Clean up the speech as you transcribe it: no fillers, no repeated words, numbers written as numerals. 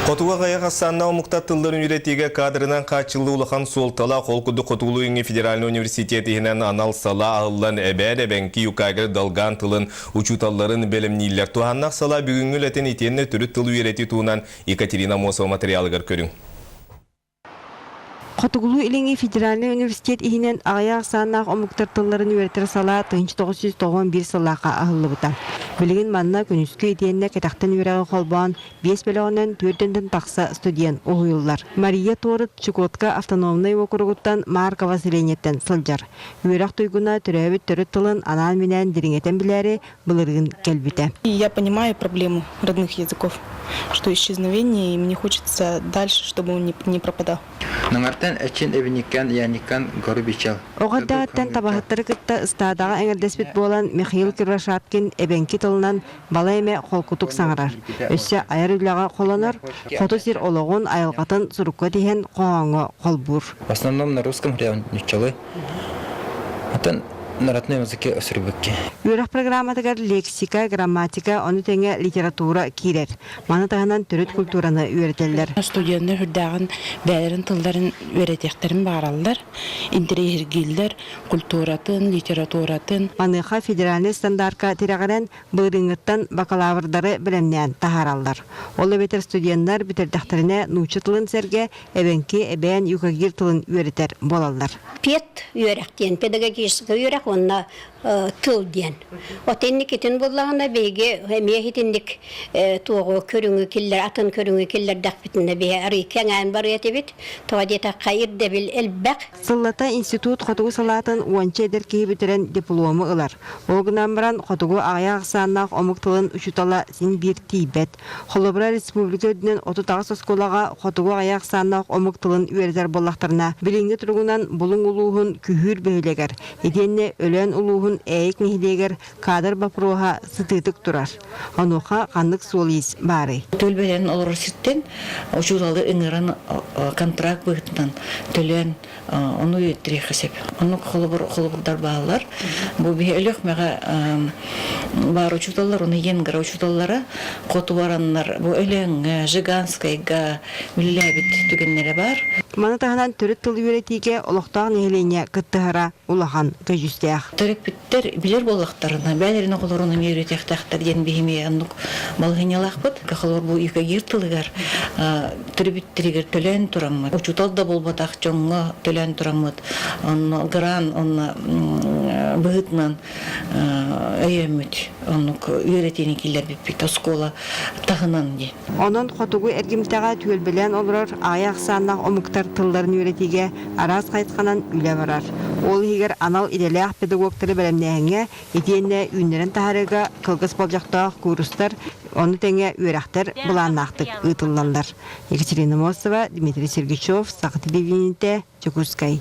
Qotuğa qayaqasanna muqtatılların üretiga kadrından kaçıllı ulakan soltala Kolkudu Qotulu Ünge Federal Üniversiteti'nden anal sala ağılan ebenki yukagir dalgan tılın uçutalların belimniller tuhannak sala bugüngül eten itenine türü tılı üreti tuğunan Ekaterina Mosova materialıgar körün. Qotugulu ilingi Federal Üniversitet ihinen ağaya sağnak omuktartılların üretir sala 1991 salaqa ahıllı buta. Bilgin manna künüskü itiyenine ketaktan üreği kolbağın 5 belağının 4'den taqsa student oğuyullar. Maria Torut Çukotka Avtonomnay Okuruguttan Marka Vasilenyetten sılcar. Üreğ duyguna türeği törüt tılın anal minen diringeten bileri bılırgın kelbite. Я понимаю проблему родных языков, что исчезновение, и мне хочется дальше, чтобы он не пропадал. Оғаддағаттан табахаттары кытта ыстадаға әңірдеспет болан Михаил Кирашаткин эбенки тылынан бала әме қолкутук саңырар. Өссе айыр үліға қоланар, қоту сир олығын айылғатын сұрыққа дейін қоғаңы қолбур. В основном на русском началы. На родном языке срубки. Юрах программатыгар лексика, грамматика, оны теңе литература кирер. Маны тағынан түрет культураны үйретелер. Студенттер хүрдәгін бәлерін тылдарын үйретектерін бағаралар. Интерьергілдер, культуратын, литературатын. Маныха федеральный стандартка тирағаран бұғырыңыттан бакалаврдары білімнен тахаралар. Олы бетер студенттер бітердіқтеріне нучы тылын сәрге эвенки эбен юкагир тылын үйретер болалар. Пет үйректен, педагогический үйрек, онна тыл ден. Отенни кетен боллағына бейге мехетіндік туғы көріңі келдер, атын көріңі келдер дақпетінде бейге әрі кәңән бар еті бет, тоға дета қайыр дәбіл әлбәқ. Сыллата институт қотуғы салатын 10 едер кейі бітірен дипломы ұлар. Олғынан баран қотуғы ағаяқ саңнақ омық тылын үшітала сен бір тейбет. Холобра республика өдінен 30 осколаға қотуғы ағаяқ саңнақ омық тылын үйердер боллақтарына біліңді тұрғынан бұлың ұлуғын күхір бөйлегер. Еденне өлен ұлуғын әйік нехдегер кадр бапыруға сытытық тұрар. Онуға қандық солиз бары. Төлбелерін олырсеттен, ұшудалы үңірін контракт бұғытынан төлен оны өттірек қасеп. Оны қолыбырдар бағалар. Бұл бе өлік мәға бар ұшудалар, оны енгір ұшудалары қоту баранлар. Бұл өлің жиганскайға мүлләбіт түгенлері бар. Маны тағынан түрет тыл үйретеге олықтағын егелене күттіғара ұлаған көжістеяқ. Түрек біттер білер болақтарына, бәлеріне қолырына мейретектақтар ден бейме анық балғынялақ бұд. Қақылар бұл юкагир тылығар түрбіттерігер төлен тұрамыд. Учуталда бол батақ жоңға төлен тұрамыд. Гран, бұғытнан өйеміт. Үйретені келер біппет, оскола тағынан де. Onun qotugu ergimtağa tüelbelen olurur, аяқ саңнақ омықтар тылларын үйретеге араз қайтқанан үлі барар. Ол егер анал иделәқ педагогтары бәлемнәңе, етенне үйнерін тағарыға қылғыс болжақтақ курустар, оны тәңе үйрақтар бұланнақтық ұйтылландар. Екатерина Мосова, Дмитрий Сергичев, Сақы телевидениеде, Чекускай.